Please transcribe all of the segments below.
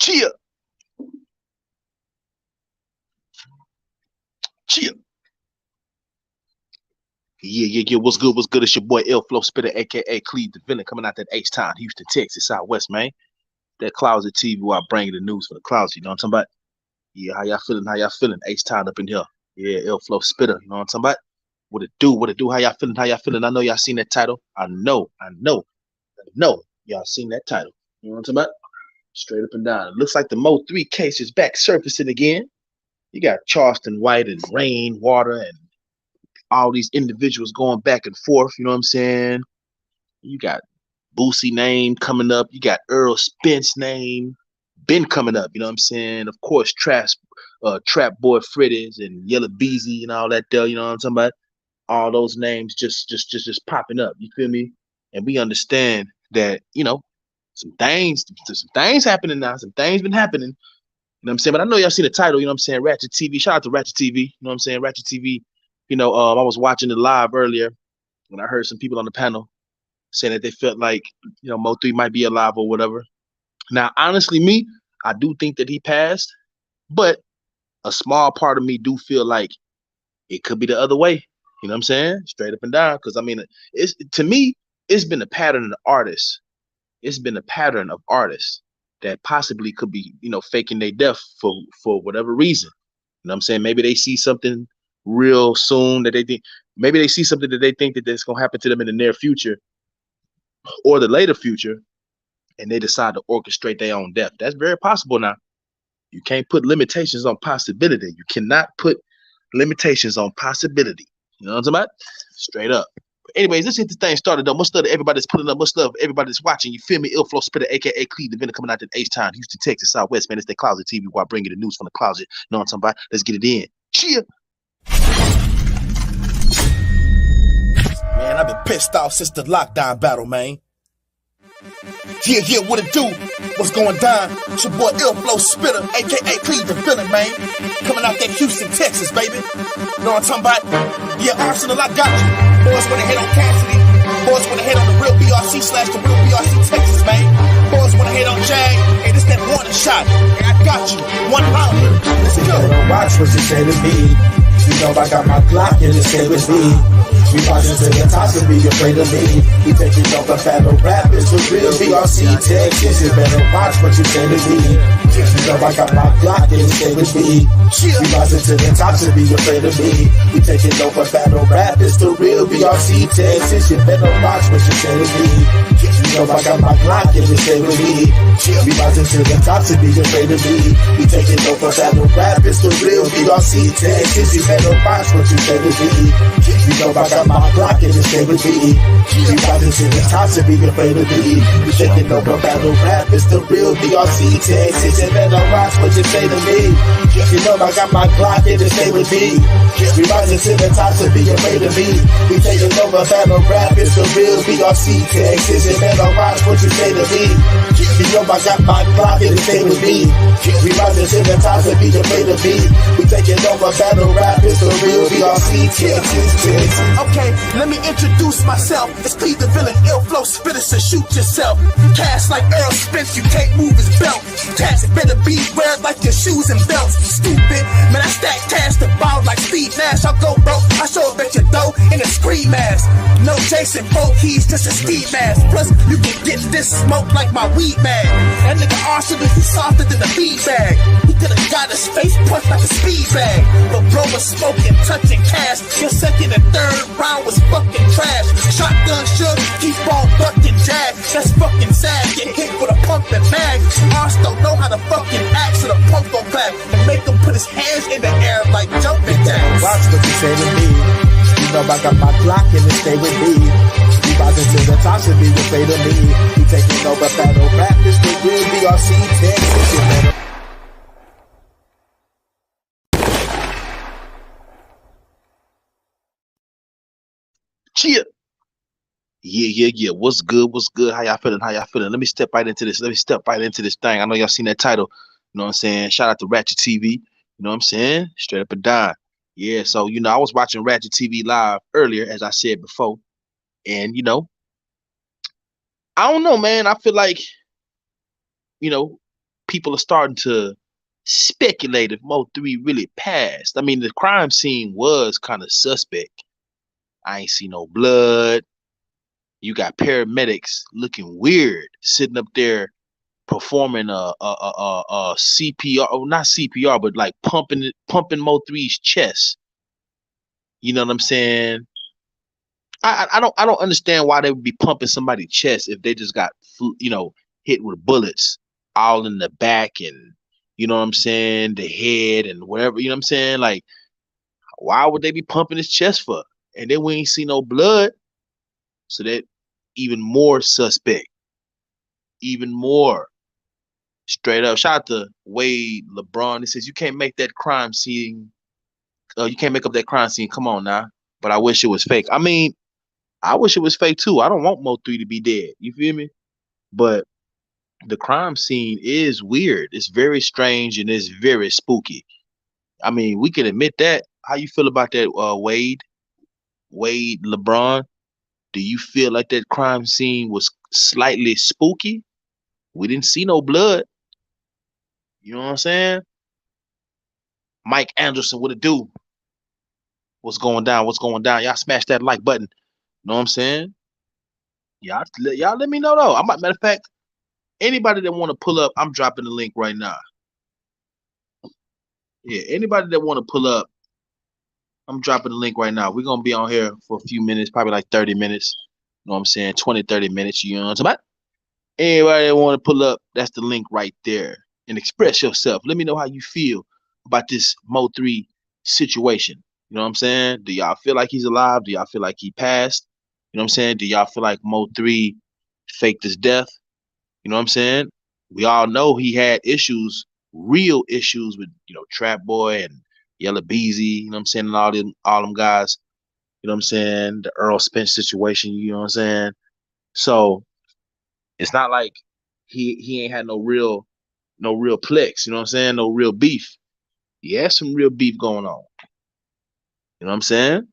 Cheer, cheer. Yeah. What's good? What's good? It's your boy L Flow Spitter, aka Cleve the Villain, coming out that H-Town, Houston, Texas, Southwest, man. That Closet TV where I bring you the news for the clouds. You know what I'm talking about? Yeah, how y'all feeling? How y'all feeling? H-Town up in here. Yeah, L Flow Spitter. You know what I'm talking about? What it do? What it do? How y'all feeling? How y'all feeling? I know y'all seen that title. I know. Y'all seen that title. You know what I'm talking about? Straight up and down. It looks like the Mo3 case is back surfacing again. You got Charleston White and RainWater and all these individuals going back and forth. You know what I'm saying? You got Boosie name coming up. You got Errol Spence name been coming up. You know what I'm saying? Of course, Trap Boy Fritties and Yellow Beezy and all that there. You know what I'm talking about? All those names just popping up. You feel me? And we understand that some things happening now. Some things been happening. You know what I'm saying? But I know y'all see the title. You know what I'm saying? Ratchet TV. Shout out to Ratchet TV. You know what I'm saying? Ratchet TV. I was watching it live earlier when I heard some people on the panel saying that they felt like, Mo3 might be alive or whatever. Now, honestly, I do think that he passed, but a small part of me do feel like it could be the other way. You know what I'm saying? Straight up and down. Because to me, it's been a pattern of artists. It's been a pattern of artists that possibly could be, faking their death for whatever reason. You know what I'm saying? Maybe they see something real soon that they think, maybe they see something that they think that that's going to happen to them in the near future or the later future, and they decide to orchestrate their own death. That's very possible now. You can't put limitations on possibility. You cannot put limitations on possibility. You know what I'm talking about? Straight up. But anyways, let's get this thing started though. Much love to everybody that's putting up. Much love to everybody that's watching. You feel me? Ill Flow Spitter, aka Cleve the Villain, coming out to H-Town, Houston, Texas, Southwest. Man, it's the Closet TV where I bring you the news from the closet. You know what I'm talking about? Let's get it in. Cheer. Man, I've been pissed off since the lockdown battle, man. Yeah, what it do? What's going down? It's your boy Ill Flow Spitter, aka Cleve the Villain, man. Coming out that Houston, Texas, baby. You know what I'm talking about? Yeah, Arsenal, I got you. Boys wanna hate on Cassidy. Boys wanna hate on the real BRC / the real BRC Texas, man. Boys wanna hate on Jag. Hey, this that warning shot. Hey, I got you. One rounder. Let's go. Watch what you say to me. You know I got my Glock and it's stay with me. We marching to the top, so be afraid of me. We taking over battle rap, it's the real BRC Texas. You better watch what you say to me. You know I got my Glock and it's stay with me. We rising to the top, so be afraid of me. We taking over battle rap, it's the real BRC Texas. You better watch what you say to me. You know I got my Glock and it's stay with me. We rising to the top, so be afraid of me. We taking over battle rap, it's the real BRC Texas. You better watch what you say to me. You know I got my Glock and it's stay with me. We rising to the top, so be afraid of me. We taking over battle rap, it's the real BRC Texas. You better watch what you say to me. You know I got my Glock and it's stay with me. We rising to the top, so be afraid of me. We taking over battle rap, it's the real BRC Texas. You better watch what you say to me. You know I got my Glock and it's stay with me. We rising to the top, so be afraid of me. We taking over battle rap, it's the real BRC Texas. Okay, let me introduce myself. It's Cleve the Villain, Ill Flow Spitter, so shoot yourself. Cast like Errol Spence, you can't move his belt. Cats better be wear like your shoes and belts. Stupid, man, I stack cash to ball like Steve Nash. I'll go broke, I show up at your dough in a scream mask. No Jason Bolt, he's just a ski mask. Plus, you can get this smoke like my weed mag. That nigga Arsenal, he's softer than a bead bag. He could've got his face punched like a speed bag. But bro was smoking, touching cash. Your second and third round was fucking trash. Shotgun shook, keep on bucking jag. That's fucking sad, get hit with a pump and mag. Arse don't know how to fucking act, so the pump gon' clap and make him put his hands in the air like jumping jacks. Watch what you say to me. You know I got my Glock and it stay with me. We rising to the top, so be afraid of me. We taking over battle rap, it's the real BRC Texas. You better Cheer. Yeah. What's good? What's good? How y'all feeling? How y'all feeling? Let me step right into this. Thing. I know y'all seen that title. You know what I'm saying? Shout out to Ratchet TV. You know what I'm saying? Straight up and down. Yeah, so I was watching Ratchet TV live earlier, as I said before. And I don't know, man. I feel like, people are starting to speculate if Mo3 really passed. I mean, the crime scene was kind of suspect. I ain't see no blood. You got paramedics looking weird, sitting up there performing a CPR, oh, not CPR, but like pumping Mo3's chest. You know what I'm saying? I don't understand why they would be pumping somebody's chest if they just got hit with bullets all in the back and you know what I'm saying, the head and whatever, you know what I'm saying? Like, why would they be pumping his chest for? And then we ain't see no blood, so that even more suspect, even more straight up. Shout out to Wade LeBron. He says you can't make that crime scene. You can't make up that crime scene. Come on now. But I wish it was fake. I mean, I wish it was fake too. I don't want Mo3 to be dead. You feel me? But the crime scene is weird. It's very strange and it's very spooky. I mean, we can admit that. How you feel about that, Wade? Wade LeBron? Do you feel like that crime scene was slightly spooky? We didn't see no blood. You know what I'm saying? Mike Anderson, what it do? What's going down? What's going down? Y'all smash that like button. You know what I'm saying? Y'all let me know though. Matter of fact, anybody that want to pull up, I'm dropping the link right now. Yeah, anybody that want to pull up, I'm dropping the link right now. We're gonna be on here for a few minutes, probably like 30 minutes. You know what I'm saying? 20, 30 minutes. You know what I'm talking about? Anybody that want to pull up, that's the link right there. And express yourself. Let me know how you feel about this Mo3 situation. You know what I'm saying? Do y'all feel like he's alive? Do y'all feel like he passed? You know what I'm saying? Do y'all feel like Mo3 faked his death? You know what I'm saying? We all know he had issues, real issues with, Trap Boy and Yella Beezy, you know what I'm saying, and all them guys, you know what I'm saying, the Errol Spence situation, you know what I'm saying? So it's not like he ain't had no real plex, you know what I'm saying? No real beef. He had some real beef going on. You know what I'm saying?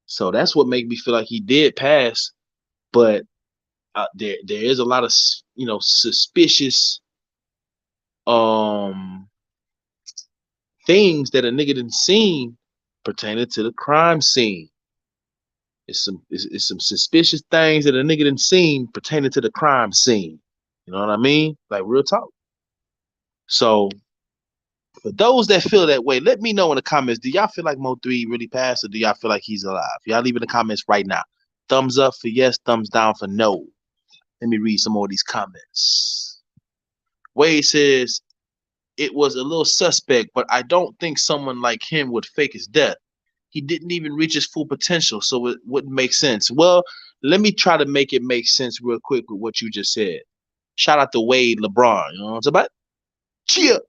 So that's what made me feel like he did pass, but there is a lot of suspicious things that a nigga done seen pertaining to the crime scene. It's some suspicious things that a nigga done seen pertaining to the crime scene. You know what I mean? Like real talk. So for those that feel that way, let me know in the comments. Do y'all feel like Mo3 really passed, or do y'all feel like he's alive? Y'all leave in the comments right now. Thumbs up for yes, thumbs down for no. Let me read some more of these comments. Wade says, it was a little suspect, but I don't think someone like him would fake his death. He didn't even reach his full potential, so it wouldn't make sense. Well, let me try to make it make sense real quick with what you just said. Shout out to Wade LeBron. You know what I'm talking about? Cheer.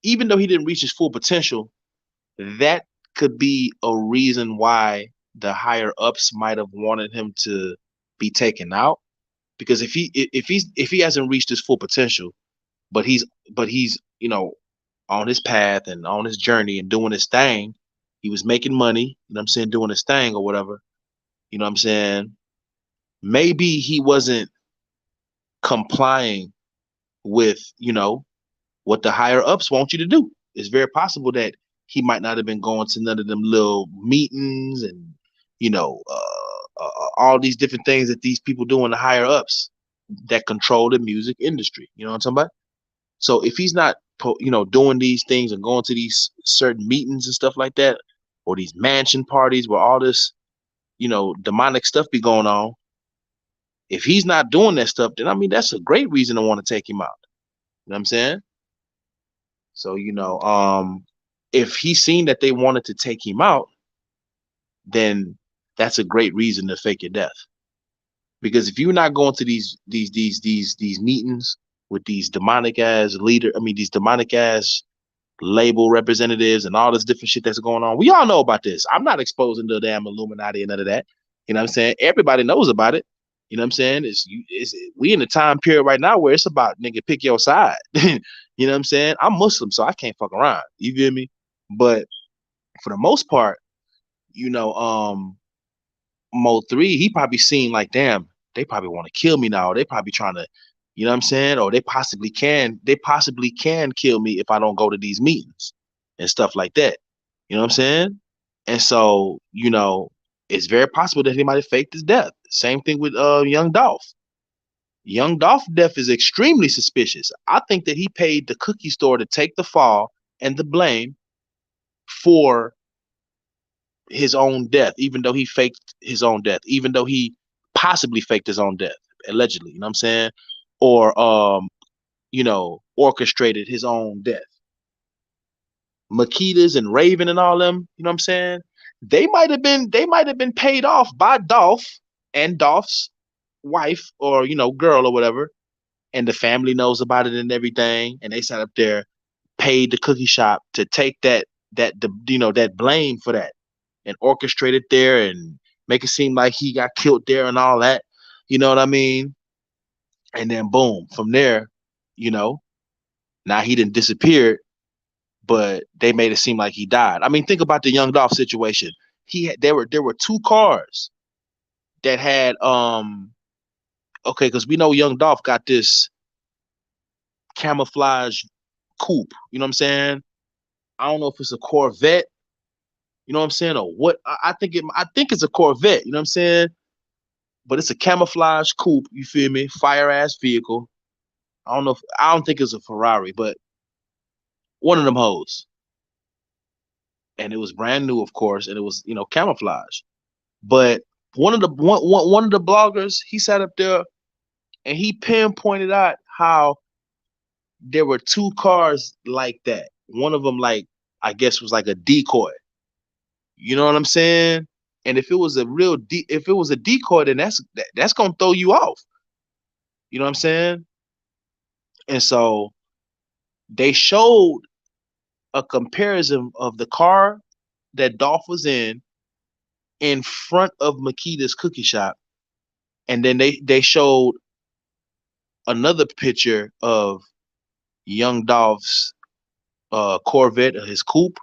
Even though he didn't reach his full potential, that could be a reason why the higher ups might have wanted him to be taken out. Because if he hasn't reached his full potential, but he's on his path and on his journey and doing his thing, he was making money, you know what I'm saying, doing his thing or whatever, you know what I'm saying, maybe he wasn't complying with, what the higher ups want you to do. It's very possible that he might not have been going to none of them little meetings and, all these different things that these people do in the higher ups that control the music industry. You know what I'm talking about? So if he's not, doing these things and going to these certain meetings and stuff like that, or these mansion parties where all this, demonic stuff be going on, if he's not doing that stuff, then I mean, that's a great reason to want to take him out. You know what I'm saying? So, if he's seen that they wanted to take him out, then that's a great reason to fake your death. Because if you're not going to these meetings with these demonic ass these demonic ass label representatives and all this different shit that's going on, we all know about this. I'm not exposing the damn Illuminati and none of that. You know what I'm saying? Everybody knows about it. You know what I'm saying? We in the time period right now where it's about nigga pick your side. You know what I'm saying? I'm Muslim, so I can't fuck around. You feel me? But for the most part, Mo3, he probably seen like, damn, they probably want to kill me now. They probably trying to, You know what I'm saying? Or they possibly can kill me if I don't go to these meetings and stuff like that. You know what I'm saying? And so, it's very possible that he might have faked his death. Same thing with young Dolph. Young Dolph death is extremely suspicious. I think that he paid the cookie store to take the fall and the blame for his own death, even though he faked his own death, even though he possibly faked his own death, allegedly, you know what I'm saying? Or orchestrated his own death. Makitas and Raven and all them, you know what I'm saying? They might have been paid off by Dolph and Dolph's wife or girl or whatever, and the family knows about it and everything, and they sat up there, paid the cookie shop to take that blame for that and orchestrate it there and make it seem like he got killed there and all that. You know what I mean? And then boom, from there, you know, now he didn't disappear, but they made it seem like he died. I mean, think about the Young Dolph situation. There were two cars that had okay, because we know Young Dolph got this camouflage coupe. You know what I'm saying? I don't know if it's a Corvette. You know what I'm saying, or what? I think it's a Corvette. You know what I'm saying? But it's a camouflage coupe. You feel me? Fire ass vehicle. I don't think it's a Ferrari, but one of them hoes. And it was brand new, of course, and it was camouflage. But one of the bloggers, he sat up there and he pinpointed out how there were two cars like that. One of them, like, I guess, was like a decoy. You know what I'm saying? And if it was a decoy, then that's gonna throw you off. You know what I'm saying? And so they showed a comparison of the car that Dolph was in front of Makita's cookie shop, and then they showed another picture of young Dolph's Corvette, his coupe,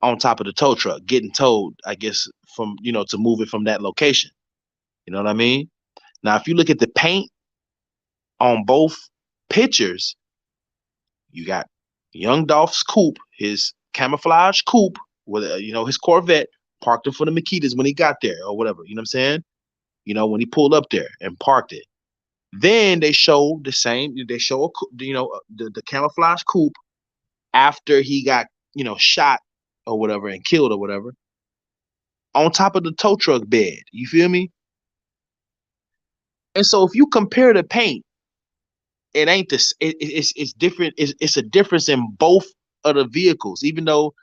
on top of the tow truck, getting towed, I guess, from to move it from that location. You know what I mean? Now, if you look at the paint on both pictures, you got young Dolph's coupe, his camouflage coupe, with his Corvette, parked in front of Makita's when he got there or whatever. You know what I'm saying? When he pulled up there and parked it. Then they show the same. They show the camouflage coupe after he got shot or whatever and killed or whatever on top of the tow truck bed. You feel me? And so if you compare the paint, it ain't this. It's different. It's a difference in both of the vehicles, even though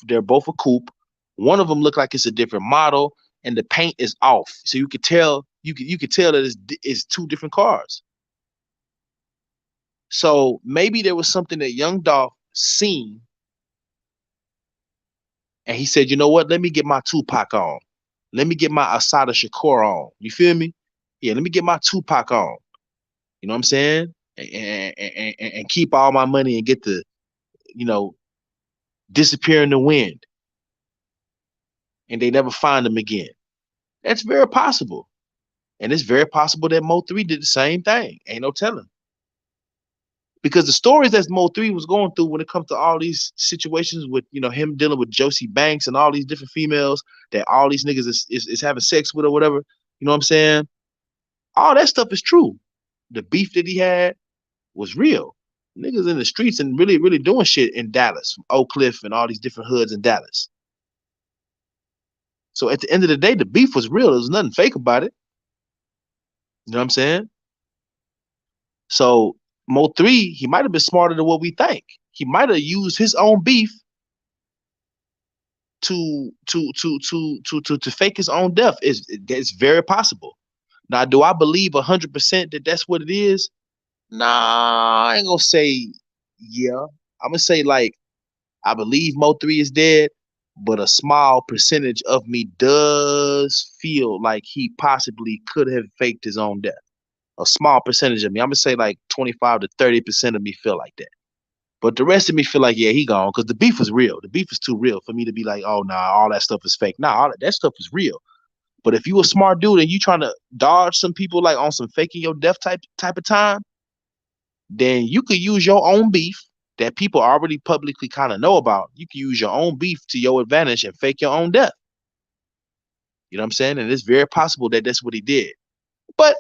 they're both a coupe. One of them look like it's a different model, and the paint is off, so you could tell. You could tell that it's two different cars. So maybe there was something that young Dolph seen, and he said, "You know what? Let me get my Tupac on. Let me get my Asada Shakur on. You feel me? Yeah, let me get my Tupac on. You know what I'm saying? And keep all my money and get to, disappear in the wind. And they never find him again." That's very possible. And it's very possible that Mo3 did the same thing. Ain't no telling. Because the stories that Mo3 was going through when it comes to all these situations with, him dealing with Josie Banks and all these different females that all these niggas is having sex with or whatever, you know what I'm saying? All that stuff is true. The beef that he had was real. Niggas in the streets and really, really doing shit in Dallas, from Oak Cliff and all these different hoods in Dallas. So at the end of the day, the beef was real. There was nothing fake about it. You know what I'm saying? So Mo3, he might have been smarter than what we think. He might have used his own beef to fake his own death. It's very possible. Now, do I believe 100% that that's what it is? Nah, I ain't gonna say yeah. I'm gonna say, like, I believe Mo3 is dead, but a small percentage of me does feel like he possibly could have faked his own death. A small percentage of me. I'm gonna say like 25 to 30% of me feel like that. But the rest of me feel like, yeah, he gone, because the beef was real. The beef is too real for me to be like, oh nah, all that stuff is fake. Nah, all that stuff is real. But if you a smart dude and you trying to dodge some people like on some faking your death type of time, then you could use your own beef that people already publicly kind of know about. You can use your own beef to your advantage and fake your own death. You know what I'm saying? And it's very possible that that's what he did. But,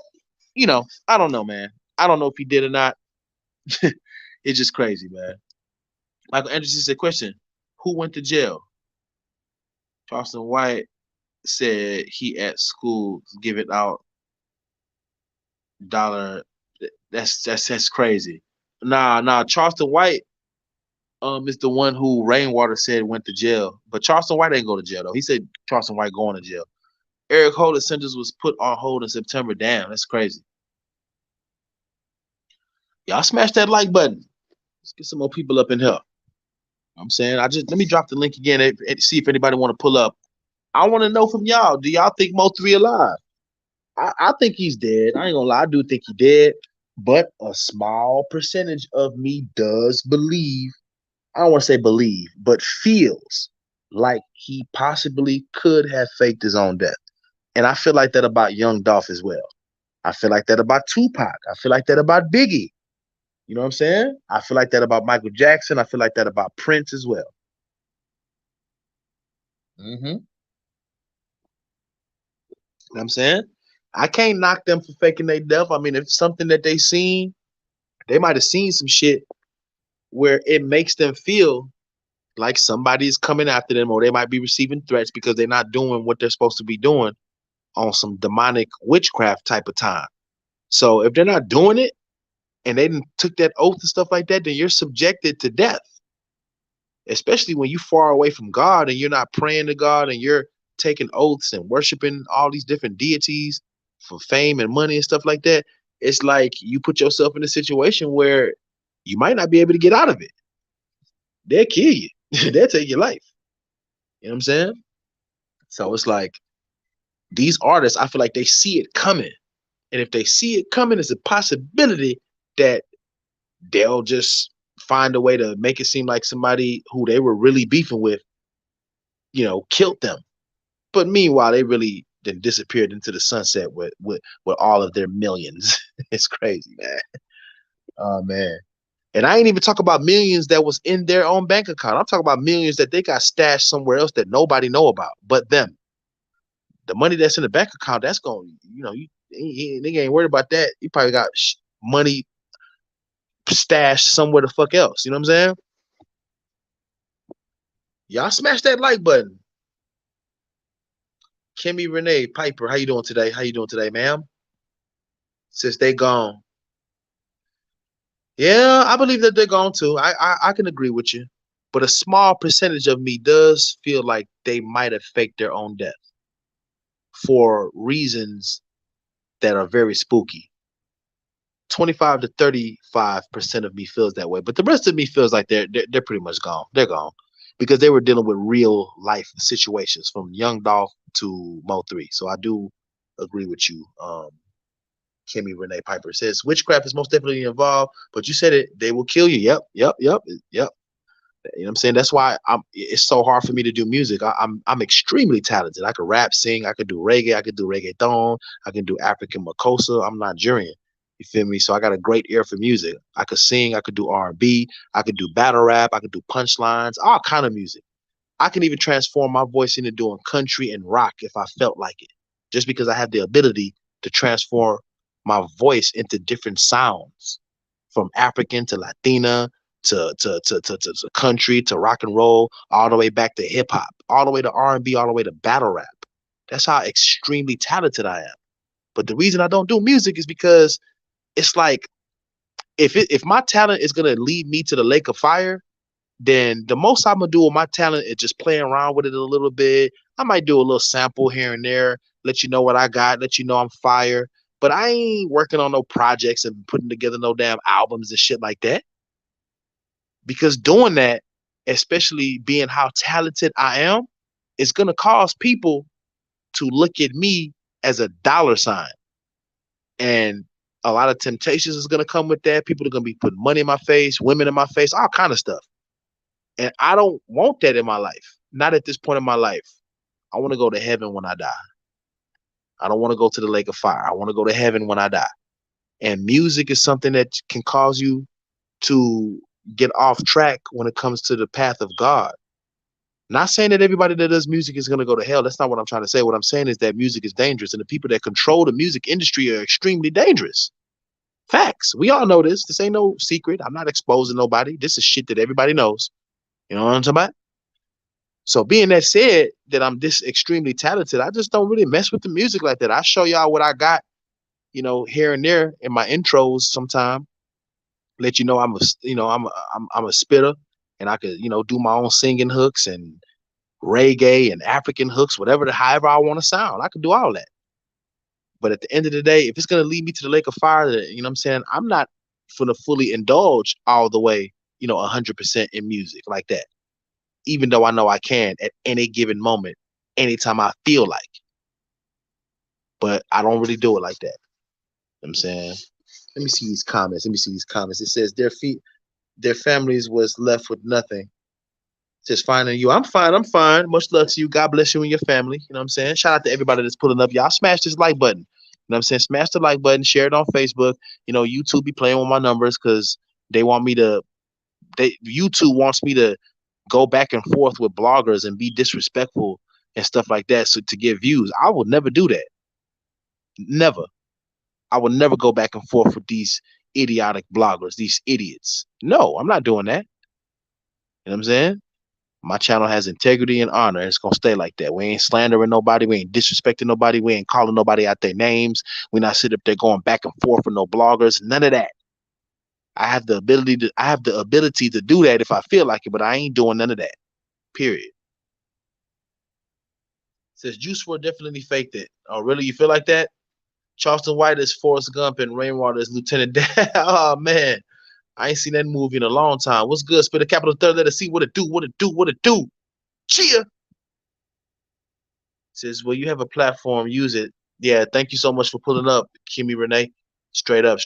I don't know, man. I don't know if he did or not. It's just crazy, man. Michael Anderson said, question, who went to jail? Charleston White said he at school giving out dollar. That's crazy. Nah. Charleston White is the one who RainWater said went to jail. But Charleston White ain't go to jail though. He said Charleston White going to jail. Eric Holder's sentence was put on hold in September. Damn, that's crazy. Y'all smash that like button. Let's get some more people up in here. I'm saying, let me drop the link again and see if anybody want to pull up. I want to know from y'all. Do y'all think Mo3 alive? I think he's dead. I ain't gonna lie. I do think he dead. But a small percentage of me does believe, I don't want to say believe, but feels like he possibly could have faked his own death. And I feel like that about young Dolph as well. I feel like that about Tupac. I feel like that about Biggie. You know what I'm saying? I feel like that about Michael Jackson. I feel like that about Prince as well. You know what I'm saying? I can't knock them for faking their death. I mean, if it's something that they seen, they might have seen some shit where it makes them feel like somebody is coming after them, or they might be receiving threats because they're not doing what they're supposed to be doing on some demonic witchcraft type of time. So if they're not doing it and they took that oath and stuff like that, then you're subjected to death. Especially when you're far away from God and you're not praying to God and you're taking oaths and worshiping all these different deities for fame and money and stuff like that. It's like you put yourself in a situation where you might not be able to get out of it. They'll kill you. They'll take your life. You know what I'm saying? So it's like these artists, I feel like they see it coming. And if they see it coming, it's a possibility that they'll just find a way to make it seem like somebody who they were really beefing with, killed them. But meanwhile, they really then disappeared into the sunset with all of their millions. It's crazy, man. Oh, man. And I ain't even talk about millions that was in their own bank account. I'm talking about millions that they got stashed somewhere else that nobody know about but them. The money that's in the bank account, that's going, nigga ain't worried about that. You probably got money stashed somewhere the fuck else. You know what I'm saying? Y'all smash that like button. Kimmy Renee Piper, how you doing today? How you doing today, ma'am? Since they gone. Yeah, I believe that they're gone too. I can agree with you. But a small percentage of me does feel like they might have faked their own death for reasons that are very spooky. 25 to 35% of me feels that way. But the rest of me feels like they're pretty much gone. They're gone. Because they were dealing with real life situations from young Dolph to Mo3. So I do agree with you. Kimmy Renee Piper says witchcraft is most definitely involved, but you said it, they will kill you. Yep. You know what I'm saying? That's why it's so hard for me to do music. I'm extremely talented. I could rap, sing, I could do reggae, I could do reggaeton, I can do African makossa. I'm Nigerian. You feel me? So I got a great ear for music. I could sing, I could do R&B, I could do battle rap, I could do punchlines, all kind of music. I can even transform my voice into doing country and rock if I felt like it, just because I have the ability to transform my voice into different sounds, from African to Latina to country to rock and roll, all the way back to hip hop, all the way to R&B, all the way to battle rap. That's how extremely talented I am. But the reason I don't do music is because it's like if my talent is gonna lead me to the lake of fire, then the most I'm gonna do with my talent is just playing around with it a little bit. I might do a little sample here and there, let you know what I got, let you know I'm fire. But I ain't working on no projects and putting together no damn albums and shit like that. Because doing that, especially being how talented I am, is gonna cause people to look at me as a dollar sign. And a lot of temptations is gonna come with that. People are gonna be putting money in my face, women in my face, all kind of stuff. And I don't want that in my life. Not at this point in my life. I want to go to heaven when I die. I don't want to go to the lake of fire. I want to go to heaven when I die. And music is something that can cause you to get off track when it comes to the path of God. Not saying that everybody that does music is going to go to hell. That's not what I'm trying to say. What I'm saying is that music is dangerous, and the people that control the music industry are extremely dangerous. Facts. We all know this. This ain't no secret. I'm not exposing nobody. This is shit that everybody knows. You know what I'm talking about? So being that said, that I'm this extremely talented, I just don't really mess with the music like that. I show y'all what I got, here and there in my intros sometime. Let you know I'm a spitter, and I could, do my own singing hooks and reggae and African hooks, however I want to sound. I can do all that. But at the end of the day, if it's gonna lead me to the lake of fire, you know what I'm saying, I'm not gonna fully indulge all the way, 100% in music like that. Even though I know I can at any given moment, anytime I feel like. But I don't really do it like that. You know what I'm saying? Let me see these comments. It says their families was left with nothing. Just finding you. I'm fine. Much love to you. God bless you and your family. You know what I'm saying? Shout out to everybody that's pulling up. Y'all smash this like button. You know what I'm saying? Smash the like button. Share it on Facebook. YouTube be playing with my numbers because YouTube wants me to go back and forth with bloggers and be disrespectful and stuff like that to get views. I would never do that. Never. I would never go back and forth with these idiotic bloggers, these idiots. No, I'm not doing that. You know what I'm saying? My channel has integrity and honor, and it's gonna stay like that. We ain't slandering nobody, we ain't disrespecting nobody, we ain't calling nobody out their names. We not sitting up there going back and forth with no bloggers, none of that. I have the ability to do that if I feel like it, but I ain't doing none of that. Period. Says Juice WRLD definitely faked it. Oh, really? You feel like that? Charleston White is Forrest Gump and RainWater is Lieutenant Dan. Oh man. I ain't seen that movie in a long time. What's good? Spit a capital third letter C. What it do? Cheer. Says, well, you have a platform, use it. Yeah, thank you so much for pulling up, Kimmy Renee. Straight up.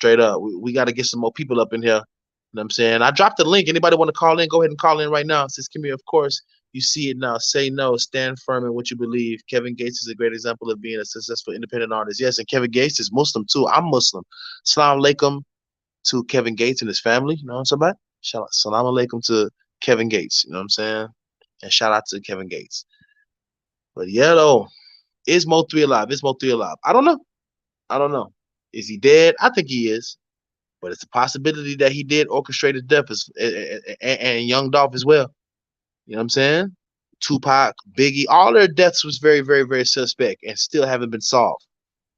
We got to get some more people up in here. You know what I'm saying? I dropped the link. Anybody want to call in? Go ahead and call in right now. Says Kimmy, of course, you see it now. Say no. Stand firm in what you believe. Kevin Gates is a great example of being a successful independent artist. Yes, and Kevin Gates is Muslim too. I'm Muslim. Salam alaikum to Kevin Gates and his family. You know what I'm saying? Shout out. Salam alaikum to Kevin Gates. You know what I'm saying? And shout out to Kevin Gates. But yeah, though, is Mo3 alive? I don't know. Is he dead? I think he is. But it's a possibility that he did orchestrate his death and young Dolph as well. You know what I'm saying? Tupac, Biggie, all their deaths was very, very, very suspect and still haven't been solved.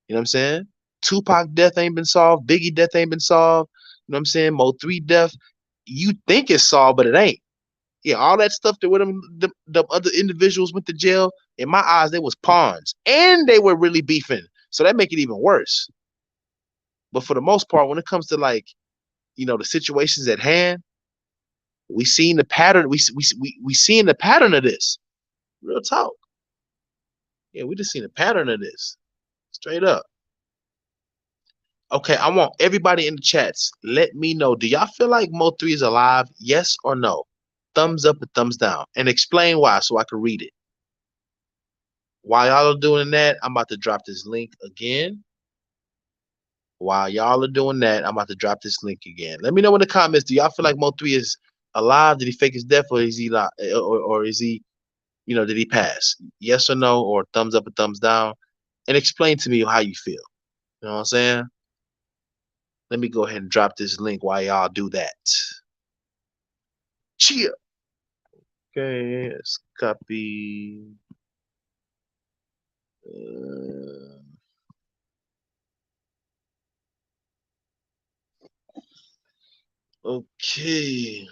You know what I'm saying? Tupac death ain't been solved. Biggie death ain't been solved. You know what I'm saying? Mo3 death, you think it's solved, but it ain't. Yeah, all that stuff that with the other individuals went to jail, in my eyes, they was pawns. And they were really beefing. So that make it even worse. But for the most part, when it comes to the situations at hand, we seen the pattern. We seen the pattern of this. Real talk. Yeah, we just seen a pattern of this. Straight up. Okay, I want everybody in the chats. Let me know. Do y'all feel like Mo3 is alive? Yes or no? Thumbs up and thumbs down. And explain why so I can read it. While y'all are doing that, I'm about to drop this link again. While y'all are doing that, I'm about to drop this link again. Let me know in the comments. Do y'all feel like Mo3 is alive? Did he fake his death, or is he alive? Or is he, did he pass? Yes or no, or thumbs up or thumbs down? And explain to me how you feel. You know what I'm saying? Let me go ahead and drop this link while y'all do that. Cheer. Okay, let's copy. Okay.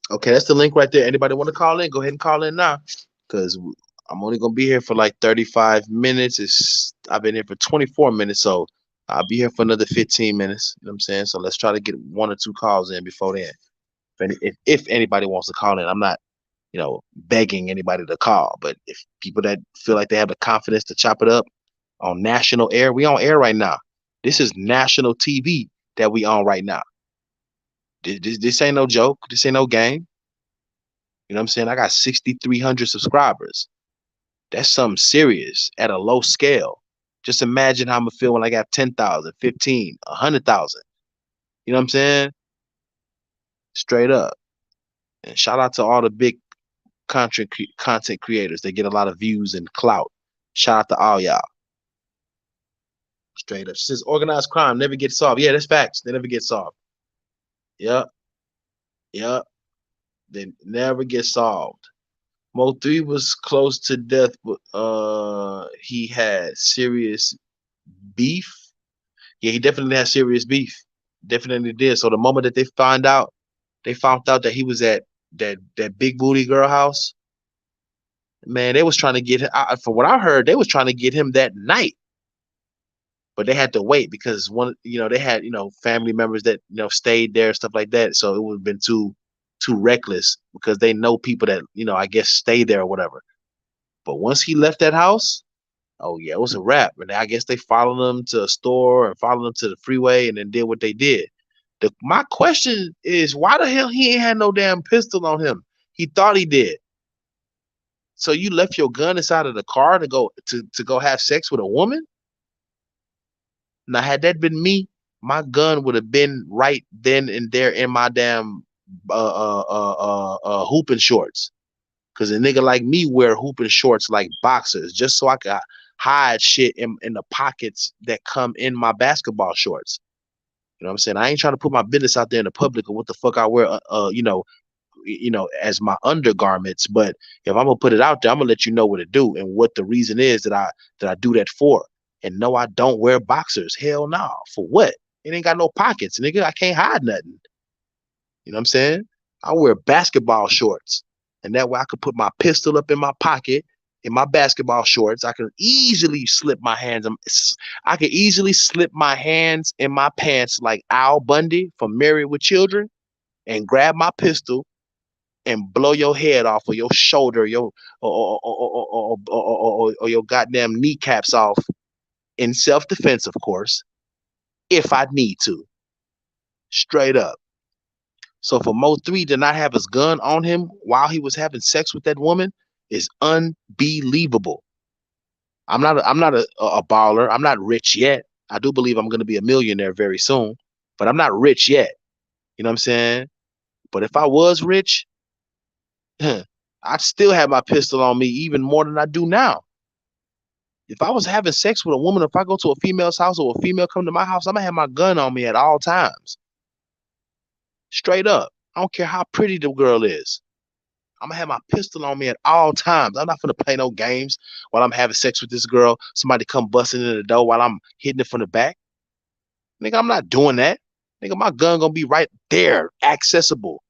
Okay, that's the link right there. Anybody want to call in? Go ahead and call in now, because I'm only gonna be here for like 35 minutes. I've been here for 24 minutes, so I'll be here for another 15 minutes. You know what I'm saying? So let's try to get 1 or 2 calls in before then. If anybody wants to call in, I'm not, begging anybody to call. But if people that feel like they have the confidence to chop it up on national air, we on air right now. This is national TV that we on right now. This ain't no joke. This ain't no game. You know what I'm saying? I got 6,300 subscribers. That's something serious at a low scale. Just imagine how I'm gonna feel when I got 10,000, 15, 100,000. You know what I'm saying? Straight up. And shout out to all the big content creators. They get a lot of views and clout. Shout out to all y'all. Straight up. Since organized crime never gets solved. Yeah, that's facts. They never get solved. Yep. Yep. They never get solved. Mo3 was close to death, but he had serious beef. Yeah, he definitely had serious beef. Definitely did. So the moment that they found out that he was at that big booty girl house, man, they was trying to get him. For what I heard, they was trying to get him that night, but they had to wait because they had family members that stayed there, stuff like that. So it would have been too reckless because they know people that I guess stay there or whatever. But once he left that house, oh yeah, it was a wrap. And I guess they followed him to a store and followed him to the freeway and then did what they did. My question is, why the hell he ain't had no damn pistol on him? He thought he did. So you left your gun inside of the car to go have sex with a woman? Now, had that been me, my gun would have been right then and there in my damn hooping shorts. Cause a nigga like me wear hooping shorts like boxers, just so I could hide shit in the pockets that come in my basketball shorts. You know what I'm saying? I ain't trying to put my business out there in the public of what the fuck I wear, as my undergarments. But if I'm gonna put it out there, I'm gonna let you know what to do and what the reason is that I do that for. And no, I don't wear boxers. Hell no. For what? It ain't got no pockets, nigga. I can't hide nothing. You know what I'm saying? I wear basketball shorts. And that way I could put my pistol up in my pocket in my basketball shorts. I can easily slip my hands. I can easily slip my hands in my pants like Al Bundy from Married with Children and grab my pistol and blow your head off or your shoulder, or your goddamn kneecaps off in self-defense, of course, if I need to. Straight up. So for Mo3 to not have his gun on him while he was having sex with that woman is unbelievable. I'm not a baller. I'm not rich yet. I do believe I'm going to be a millionaire very soon, but I'm not rich yet. You know what I'm saying? But if I was rich, I'd still have my pistol on me even more than I do now. If I was having sex with a woman, if I go to a female's house or a female come to my house, I'm going to have my gun on me at all times. Straight up. I don't care how pretty the girl is. I'm going to have my pistol on me at all times. I'm not going to play no games while I'm having sex with this girl. Somebody come busting in the door while I'm hitting it from the back. Nigga, I'm not doing that. Nigga, my gun going to be right there, accessible.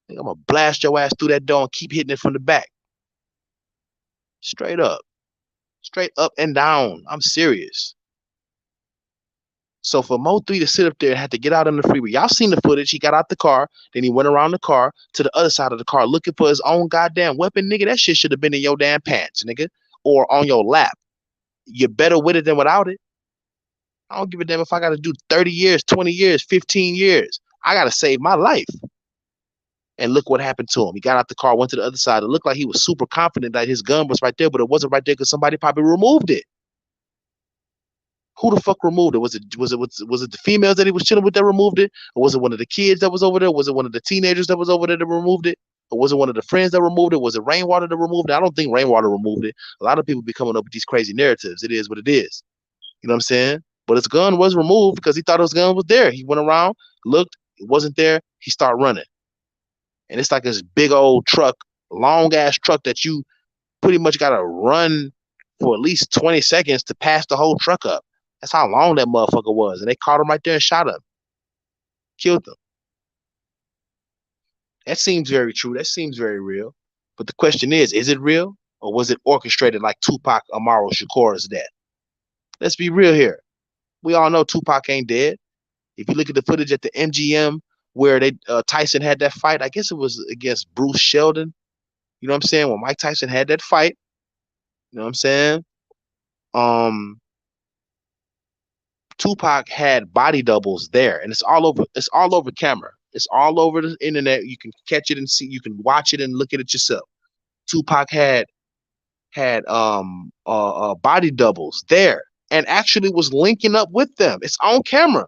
Nigga, I'm going to blast your ass through that door and keep hitting it from the back. Straight up. Straight up and down. I'm serious. So for Mo3 to sit up there and have to get out on the freeway, y'all seen the footage. He got out the car, then he went around the car to the other side of the car looking for his own goddamn weapon, nigga. That shit should have been in your damn pants, nigga, or on your lap. You're better with it than without it. I don't give a damn if I got to do 30 years, 20 years, 15 years. I got to save my life. And look what happened to him. He got out the car, went to the other side. It looked like he was super confident that his gun was right there, but it wasn't right there because somebody probably removed it. Who the fuck removed it? Was it the females that he was chilling with that removed it? Or was it one of the kids that was over there? Was it one of the teenagers that was over there that removed it? Or was it one of the friends that removed it? Was it RainWater that removed it? I don't think RainWater removed it. A lot of people be coming up with these crazy narratives. It is what it is. You know what I'm saying? But his gun was removed because he thought his gun was there. He went around, looked, it wasn't there. He started running. And it's like this big old truck, long ass truck that you pretty much got to run for at least 20 seconds to pass the whole truck up. That's how long that motherfucker was. And they caught him right there and shot him. Killed him. That seems very true. That seems very real. But the question is it real? Or was it orchestrated like Tupac Amaru Shakur's death? Let's be real here. We all know Tupac ain't dead. If you look at the footage at the MGM where Tyson had that fight, I guess it was against Bruce Sheldon. You know what I'm saying? When Mike Tyson had that fight, you know what I'm saying? Tupac had body doubles there, and it's all over camera. It's all over the internet. You can catch it and see. You can watch it and look at it yourself. Tupac had body doubles there and actually was linking up with them. It's on camera.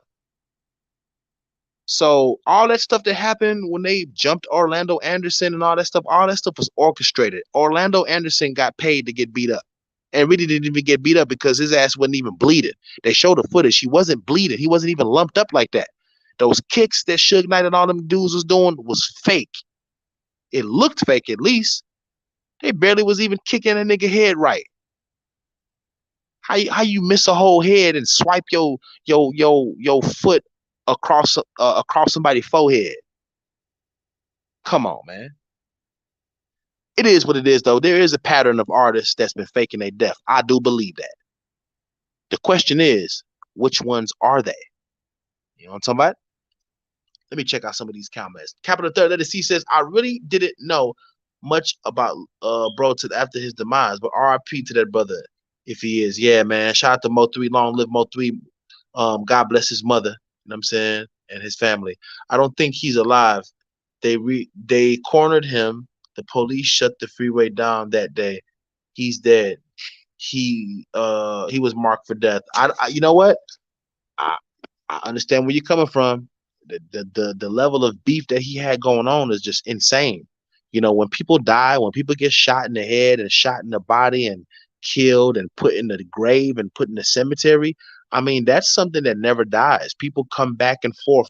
So all that stuff that happened when they jumped Orlando Anderson and all that stuff was orchestrated. Orlando Anderson got paid to get beat up. And really didn't even get beat up because his ass wasn't even bleeding. They showed the footage. He wasn't bleeding. He wasn't even lumped up like that. Those kicks that Suge Knight and all them dudes was doing was fake. It looked fake at least. They barely was even kicking a nigga head right. How you miss a whole head and swipe your foot across somebody's forehead? Come on, man. It is what it is, though. There is a pattern of artists that's been faking their death. I do believe that. The question is, which ones are they? You know what I'm talking about? Let me check out some of these comments. Capital Third Letter C says, I really didn't know much about bro to after his demise, but RIP to that brother if he is. Yeah, man. Shout out to Mo3. Long live Mo3. God bless his mother. You know what I'm saying? And his family. I don't think he's alive. They cornered him. The police shut the freeway down that day. He's dead. He was marked for death. You know what? I understand where you're coming from. The level of beef that he had going on is just insane. You know, when people die, when people get shot in the head and shot in the body and killed and put in the grave and put in the cemetery, I mean, that's something that never dies. People come back and forth,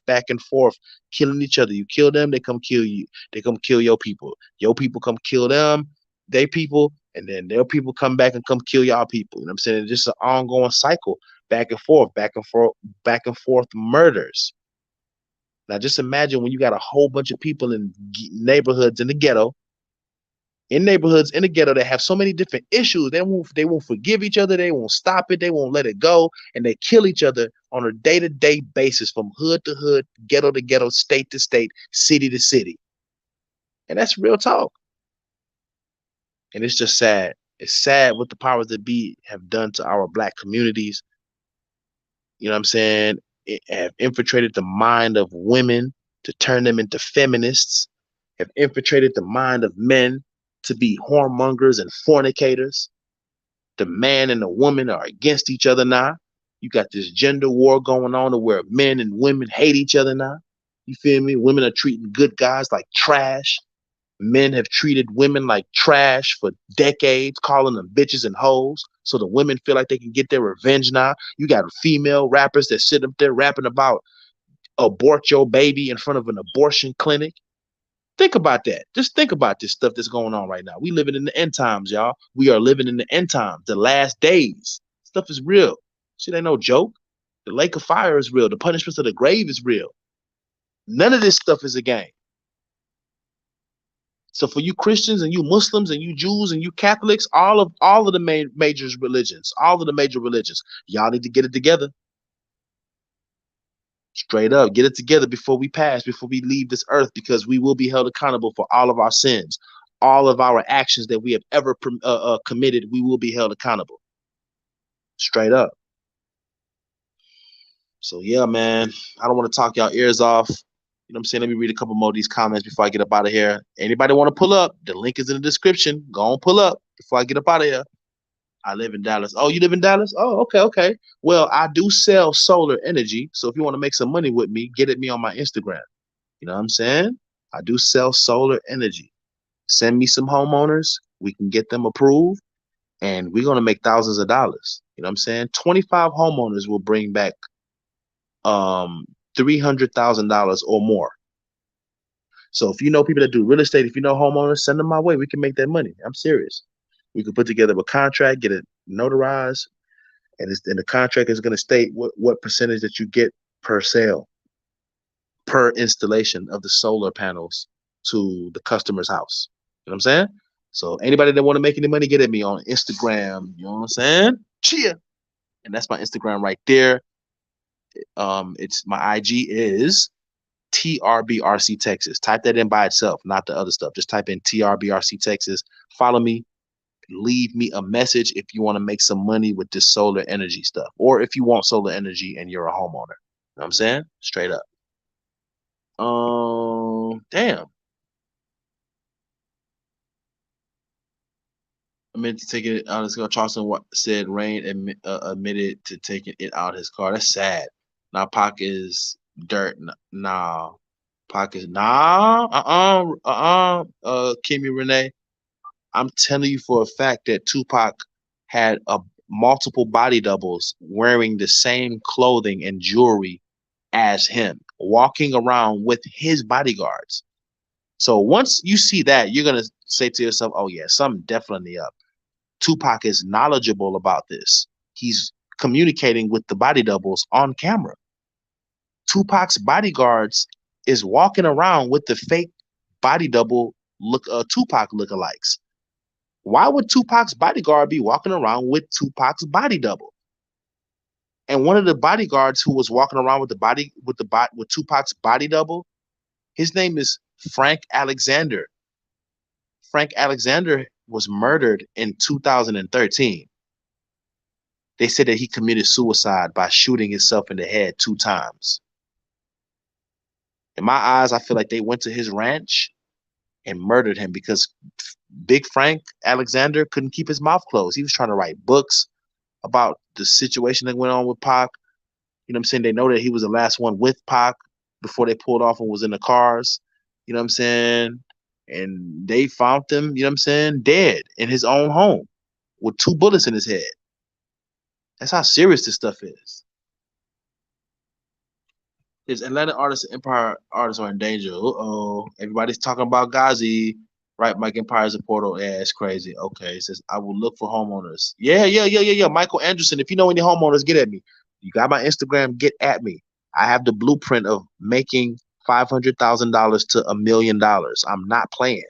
killing each other. You kill them, they come kill you. They come kill your people. Your people come kill them, they people, and then their people come back and come kill y'all people. You know what I'm saying? It's just an ongoing cycle, back and forth murders. Now, just imagine when you got a whole bunch of people in neighborhoods in the ghetto that have so many different issues. They won't forgive each other. They won't stop it. They won't let it go. And they kill each other on a day-to-day basis from hood to hood, ghetto to ghetto, state to state, city to city. And that's real talk. And it's just sad. It's sad what the powers that be have done to our Black communities. You know what I'm saying? It have infiltrated the mind of women to turn them into feminists, have infiltrated the mind of men to be whoremongers and fornicators. The man and the woman are against each other now. You got this gender war going on where men and women hate each other now. You feel me? Women are treating good guys like trash. Men have treated women like trash for decades, calling them bitches and hoes. So the women feel like they can get their revenge now. You got female rappers that sit up there rapping about abort your baby in front of an abortion clinic. Think about that. Just think about this stuff that's going on right now. We living in the end times, y'all. We are living in the end times, the last days. Stuff is real. Shit ain't no joke. The lake of fire is real. The punishments of the grave is real. None of this stuff is a game. So for you Christians and you Muslims and you Jews and you Catholics, all of the major religions, y'all need to get it together. Straight up, get it together before we leave this earth, because we will be held accountable for all of our sins, all of our actions that we have ever committed. We will be held accountable. Straight up. So yeah, man, I don't want to talk y'all ears off. You know what I'm saying? Let me read a couple more of these comments before I get up out of here. Anybody want to pull up? The link is in the description. Go on, pull up before I get up out of here. I live in Dallas. Oh, you live in Dallas? Oh, okay. Well, I do sell solar energy. So if you want to make some money with me, get at me on my Instagram. You know what I'm saying? I do sell solar energy. Send me some homeowners. We can get them approved. And we're going to make thousands of dollars. You know what I'm saying? 25 homeowners will bring back $300,000 or more. So if you know people that do real estate, if you know homeowners, send them my way. We can make that money. I'm serious. We can put together a contract, get it notarized, and the contract is going to state what percentage that you get per sale, per installation of the solar panels to the customer's house. You know what I'm saying? So anybody that want to make any money, get at me on Instagram. You know what I'm saying? Cheer. And that's my Instagram right there. It's my IG is TRBRC Texas. Type that in by itself, not the other stuff. Just type in TRBRC Texas. Follow me. Leave me a message if you want to make some money with this solar energy stuff, or if you want solar energy and you're a homeowner. You know what I'm saying? Straight up. Damn. I meant to take it out of his car. Charleston said Rain admitted to taking it out of his car. That's sad. Now Pac is dirt. Nah. Pac is nah. Kimmy Renee. I'm telling you for a fact that Tupac had a multiple body doubles wearing the same clothing and jewelry as him, walking around with his bodyguards. So once you see that, you're gonna say to yourself, "Oh yeah, something definitely up." Tupac is knowledgeable about this. He's communicating with the body doubles on camera. Tupac's bodyguards is walking around with the fake body double Tupac lookalikes. Why would Tupac's bodyguard be walking around with Tupac's body double? And one of the bodyguards who was walking around with Tupac's body double, his name is Frank Alexander. Frank Alexander was murdered in 2013. They said that he committed suicide by shooting himself in the head 2 times. In my eyes, I feel like they went to his ranch and murdered him because Big Frank Alexander couldn't keep his mouth closed. He was trying to write books about the situation that went on with Pac. You know what I'm saying? They know that he was the last one with Pac before they pulled off and was in the cars. You know what I'm saying? And they found him, you know what I'm saying, dead in his own home with 2 bullets in his head. That's how serious this stuff is. His Atlanta artists and Empire artists are in danger. Uh-oh. Everybody's talking about Ghazi. Right, Mike Empire's a portal. Yeah, it's crazy. Okay, it says, I will look for homeowners. Yeah. Michael Anderson, if you know any homeowners, get at me. You got my Instagram, get at me. I have the blueprint of making $500,000 to $1 million. I'm not playing.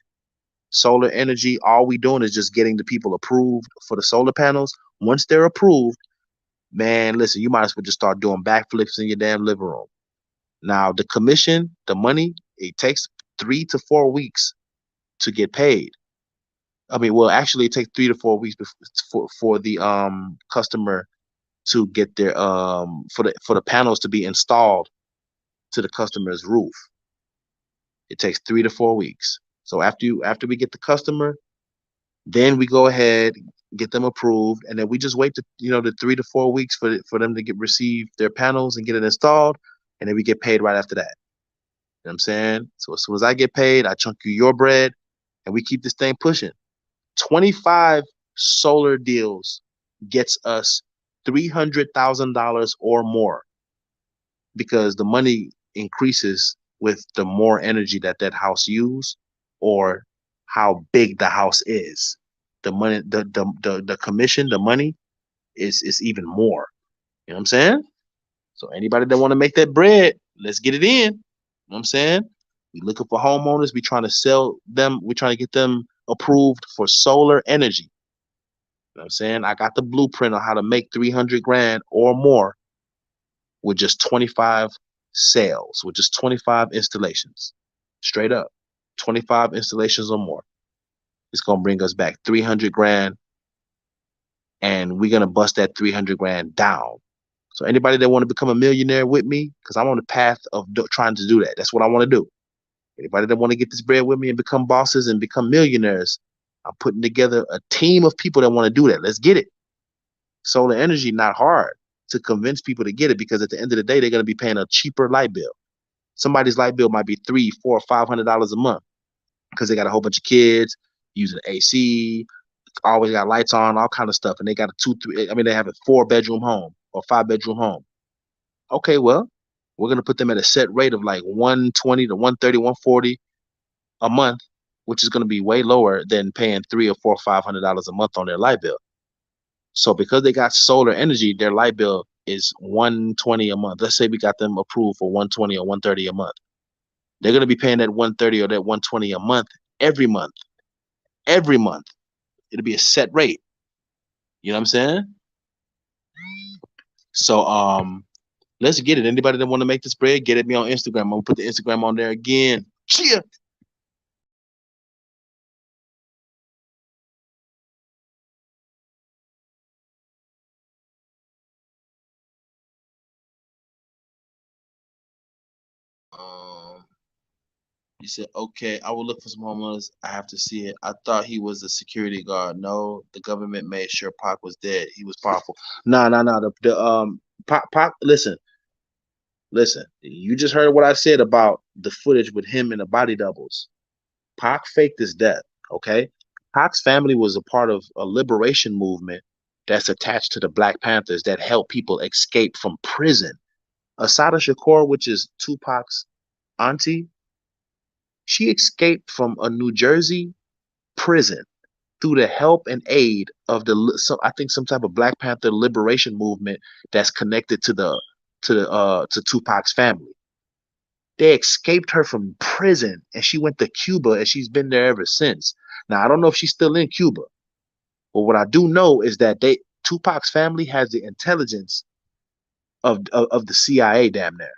Solar energy, all we doing is just getting the people approved for the solar panels. Once they're approved, man, listen, you might as well just start doing backflips in your damn living room. Now, the commission, the money, it takes 3 to 4 weeks to get paid. I mean, well, actually, it takes 3 to 4 weeks for the customer to get their for the panels to be installed to the customer's roof. It takes 3 to 4 weeks. So after we get the customer, then we go ahead, get them approved, and then we just wait the 3 to 4 weeks for them to receive their panels and get it installed, and then we get paid right after that. You know what I'm saying? So as soon as I get paid, I chunk you your bread, and we keep this thing pushing. 25 solar deals gets us $300,000 or more because the money increases with the more energy that house use or how big the house is. The money, the commission, the money is even more. You know what I'm saying? So anybody that want to make that bread, let's get it in. You know what I'm saying? We looking for homeowners. We trying to sell them. We trying to get them approved for solar energy. You know what I'm saying? I got the blueprint on how to make 300 grand or more with just 25 sales, with just 25 installations. Straight up. 25 installations or more. It's going to bring us back 300 grand, and we're going to bust that 300 grand down. So anybody that want to become a millionaire with me, because I'm on the path of trying to do that. That's what I want to do. Anybody that want to get this bread with me and become bosses and become millionaires, I'm putting together a team of people that want to do that. Let's get it. Solar energy, not hard to convince people to get it because at the end of the day, they're going to be paying a cheaper light bill. Somebody's light bill might be $300, $400, $500 a month because they got a whole bunch of kids using AC, always got lights on, all kind of stuff, and they got a 2, 3. I mean, they have a 4-bedroom home or 5-bedroom home. Okay, well, we're gonna put them at a set rate of like 120 to 130, 140 a month, which is gonna be way lower than paying $300 or $400, $500 a month on their light bill. So because they got solar energy, their light bill is 120 a month. Let's say we got them approved for 120 or 130 a month. They're gonna be paying that 130 or that 120 a month every month. Every month. It'll be a set rate. You know what I'm saying? So let's get it. Anybody that want to make this bread, get at me on Instagram. I'm gonna put the Instagram on there again. Cheer. He said, okay, I will look for some homeowners. I have to see it. I thought he was a security guard. No, the government made sure Pac was dead. He was powerful. No, no, no. The Pac, listen. You just heard what I said about the footage with him and the body doubles. Pac faked his death. Okay, Pac's family was a part of a liberation movement that's attached to the Black Panthers that helped people escape from prison. Asada Shakur, which is Tupac's auntie, she escaped from a New Jersey prison through the help and aid of I think some type of Black Panther liberation movement that's connected to to Tupac's family. They escaped her from prison and she went to Cuba and she's been there ever since. Now I don't know if she's still in Cuba, but what I do know is that Tupac's family has the intelligence of the CIA damn near.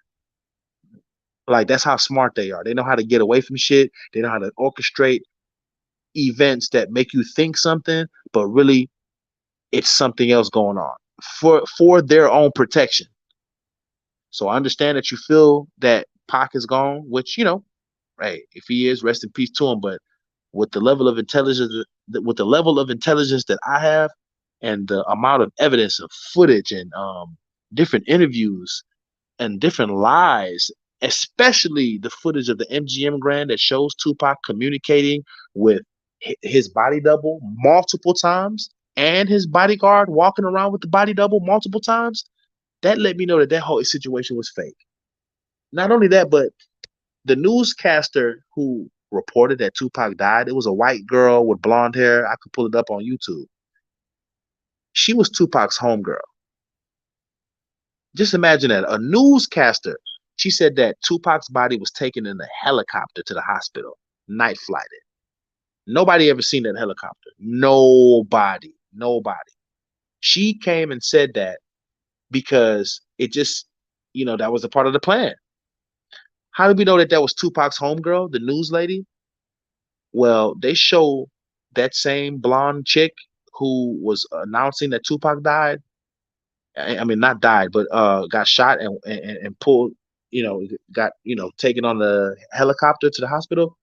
Like that's how smart they are. They know how to get away from shit. They know how to orchestrate events that make you think something, but really it's something else going on for their own protection. So I understand that you feel that Pac is gone, which hey, if he is, rest in peace to him. But with the level of intelligence, that I have, and the amount of evidence of footage and different interviews and different lies, especially the footage of the MGM Grand that shows Tupac communicating with his body double multiple times and his bodyguard walking around with the body double multiple times, that let me know that whole situation was fake. Not only that, but the newscaster who reported that Tupac died, it was a white girl with blonde hair. I could pull it up on YouTube. She was Tupac's homegirl. Just imagine that. A newscaster. She said that Tupac's body was taken in a helicopter to the hospital, night flighted. Nobody ever seen that helicopter. Nobody. She came and said that because it just, that was a part of the plan. How did we know that was Tupac's homegirl, the news lady? Well, they show that same blonde chick who was announcing that Tupac died. I mean, not died, but got shot and pulled, got taken on the helicopter to the hospital.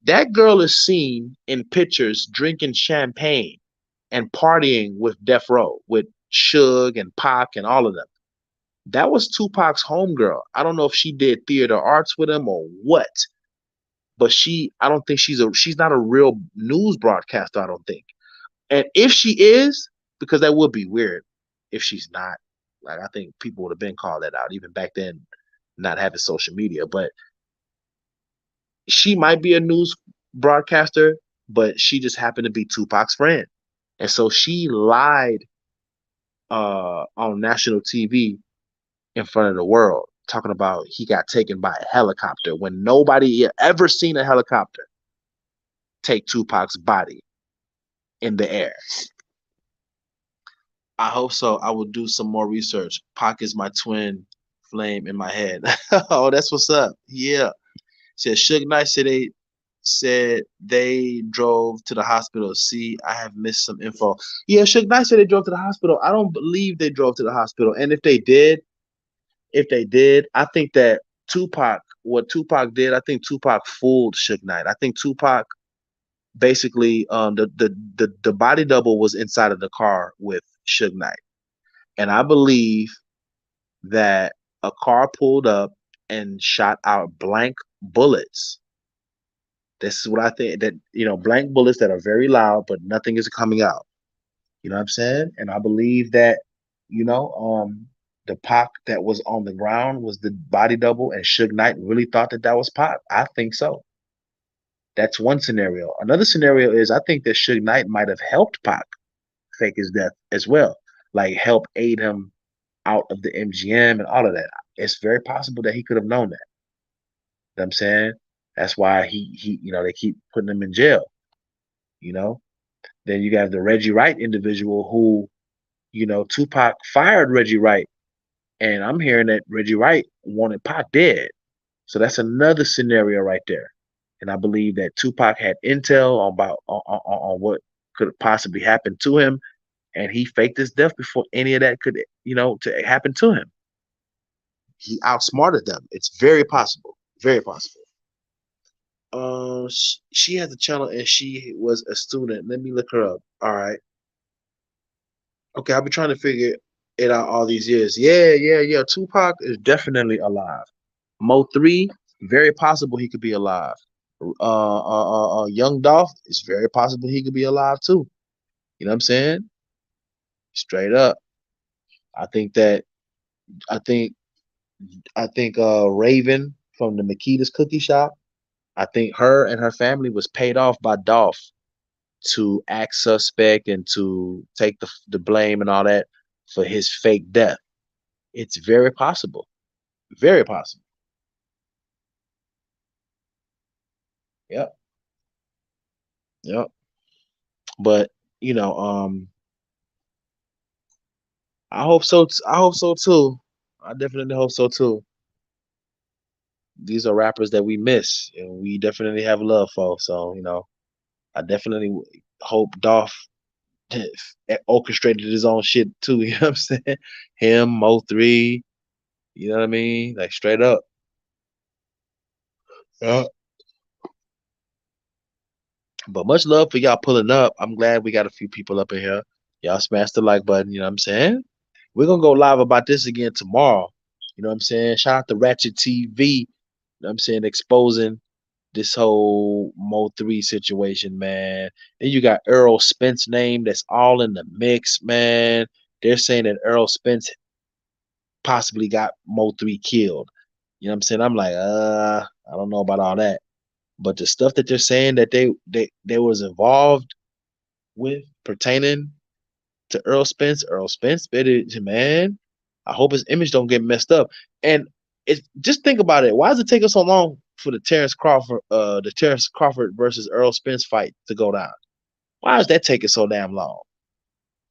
That girl is seen in pictures drinking champagne and partying with Death Row, with Suge and Pac and all of them. That was Tupac's homegirl. I don't know if she did theater arts with him or what, but I don't think she's not a real news broadcaster, I don't think. And if she is, because that would be weird if she's not, like I think people would have been called that out even back then, not having social media, but she might be a news broadcaster, but she just happened to be Tupac's friend. And so she lied on national TV in front of the world, talking about he got taken by a helicopter when nobody ever seen a helicopter take Tupac's body in the air. I hope so. I will do some more research. Pac is my twin flame in my head. Oh, that's what's up. Yeah. Said Suge Knight said they drove to the hospital. See, I have missed some info. Yeah, Suge Knight said they drove to the hospital. I don't believe they drove to the hospital. And if they did, I think that what Tupac did, I think Tupac fooled Suge Knight. I think Tupac basically the body double was inside of the car with Suge Knight. And I believe that a car pulled up and shot out blank bullets. This is what I think, that blank bullets that are very loud, but nothing is coming out. You know what I'm saying? And I believe that, the Pac that was on the ground was the body double, and Suge Knight really thought that was Pac. I think so. That's one scenario. Another scenario is I think that Suge Knight might have helped Pac fake his death as well, like help aid him out of the MGM and all of that. It's very possible that he could have known that. You know what I'm saying? That's why he they keep putting him in jail. Then you got the Reggie Wright individual who, Tupac fired Reggie Wright, and I'm hearing that Reggie Wright wanted Pac dead. So that's another scenario right there. And I believe that Tupac had intel on what could possibly happen to him, and he faked his death before any of that could, to happen to him. He outsmarted them. It's very possible. Very possible. She has a channel and she was a student. Let me look her up. All right. Okay, I've been trying to figure it out all these years. Yeah. Tupac is definitely alive. Mo3, very possible he could be alive. Young Dolph, it's very possible he could be alive too. You know what I'm saying? Straight up. I think that I think Raven from the Makita's Cookie Shop. I think her and her family was paid off by Dolph to act suspect and to take the blame and all that for his fake death. It's very possible. Very possible. Yep. Yep. But you know, I hope so. I hope so too. I definitely hope so too. These are rappers that we miss and we definitely have love for. So I definitely hope Dolph orchestrated his own shit too. You know what I'm saying? Him, Mo3. You know what I mean? Like straight up. Yeah. But much love for y'all pulling up. I'm glad we got a few people up in here. Y'all smash the like button. You know what I'm saying? We're gonna go live about this again tomorrow. You know what I'm saying? Shout out to Ratchet TV. You know what I'm saying? Exposing this whole Mo3 situation, man. Then you got Errol Spence name that's all in the mix, man. They're saying that Errol Spence possibly got Mo3 killed. You know what I'm saying? I'm like, I don't know about all that. But the stuff that they're saying that they was involved with pertaining to Earl Spence better, man. I hope his image don't get messed up. And just think about it. Why does it take us so long for the Terrence Crawford versus Earl Spence fight to go down? Why is that taking so damn long?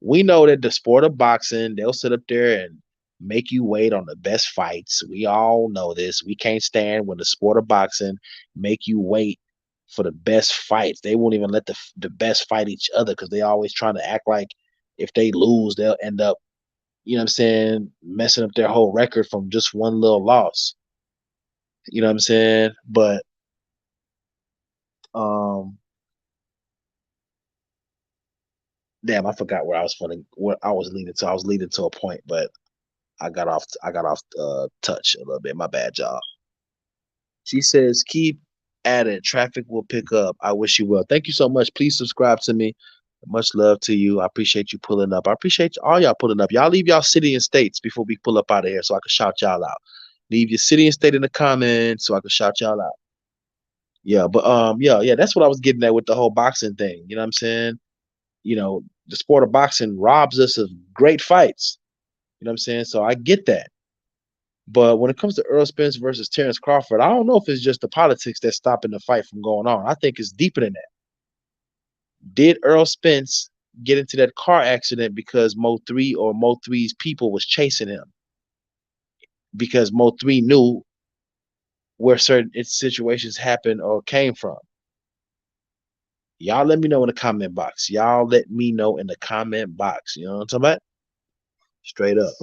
We know that the sport of boxing, they'll sit up there and make you wait on the best fights. We all know this. We can't stand when the sport of boxing make you wait for the best fights. They won't even let the best fight each other because they always trying to act like if they lose, they'll end up, you know what I'm saying, messing up their whole record from just one little loss. You know what I'm saying? But um damn, I forgot where I was leading to. I was leading to a point, but I got off touch a little bit. My bad, y'all. She says, keep at it. Traffic will pick up. I wish you well. Thank you so much. Please subscribe to me. Much love to you. I appreciate you pulling up. I appreciate all y'all pulling up. Y'all leave y'all city and states before we pull up out of here so I can shout y'all out. Leave your city and state in the comments so I can shout y'all out. Yeah, but yeah, that's what I was getting at with the whole boxing thing. You know what I'm saying? The sport of boxing robs us of great fights. You know what I'm saying? So I get that. But when it comes to Earl Spence versus Terrence Crawford, I don't know if it's just the politics that's stopping the fight from going on. I think it's deeper than that. Did Earl Spence get into that car accident because Mo3 or Mo3's people was chasing him? Because Mo3 knew where certain situations happened or came from. Y'all let me know in the comment box. Y'all let me know in the comment box. You know what I'm talking about? Straight up.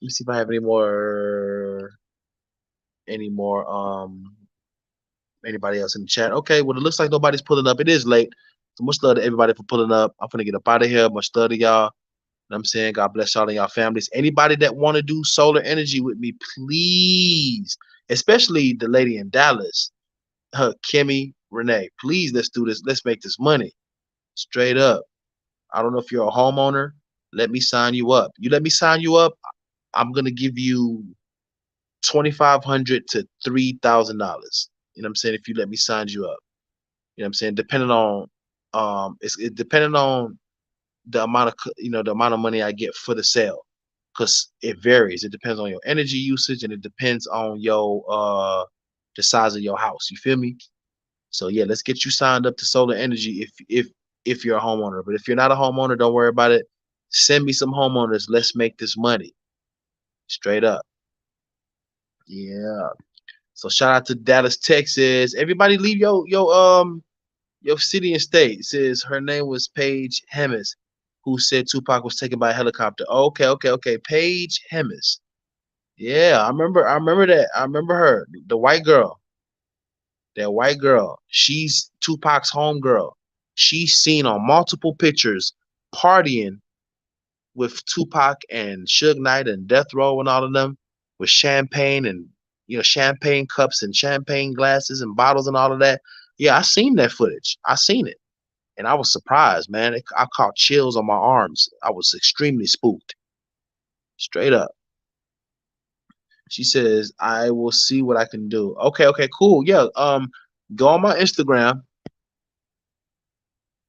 Let me see if I have any more anybody else in the chat. Okay, well it looks like nobody's pulling up. It is late. So much love to everybody for pulling up. I'm gonna get up out of here. Much love to y'all. You know what I'm saying? God bless y'all and y'all families. Anybody that want to do solar energy with me, please, especially the lady in Dallas, Kimmy, Renee, please let's do this. Let's make this money. Straight up. I don't know if you're a homeowner. Let me sign you up. You let me sign you up, I'm gonna give you $2,500 to $3,000. You know what I'm saying? If you let me sign you up. You know what I'm saying? Depending on it's depending on the amount of the amount of money I get for the sale. Because it varies. It depends on your energy usage and it depends on your the size of your house. You feel me? So yeah, let's get you signed up to solar energy if you're a homeowner. But if you're not a homeowner, don't worry about it. Send me some homeowners. Let's make this money. Straight up. Yeah. So shout out to Dallas, Texas. Everybody leave your city and state. It says her name was Paige Hemis, who said Tupac was taken by a helicopter. Okay. Paige Hemis. Yeah, I remember that. I remember her, the white girl That white girl, she's Tupac's homegirl. She's seen on multiple pictures partying with Tupac and Suge Knight and Death Row and all of them with champagne and, champagne cups and champagne glasses and bottles and all of that. Yeah, I seen that footage. I seen it. And I was surprised, man. I caught chills on my arms. I was extremely spooked. Straight up. She says, I will see what I can do. Okay, cool. Yeah. Go on my Instagram.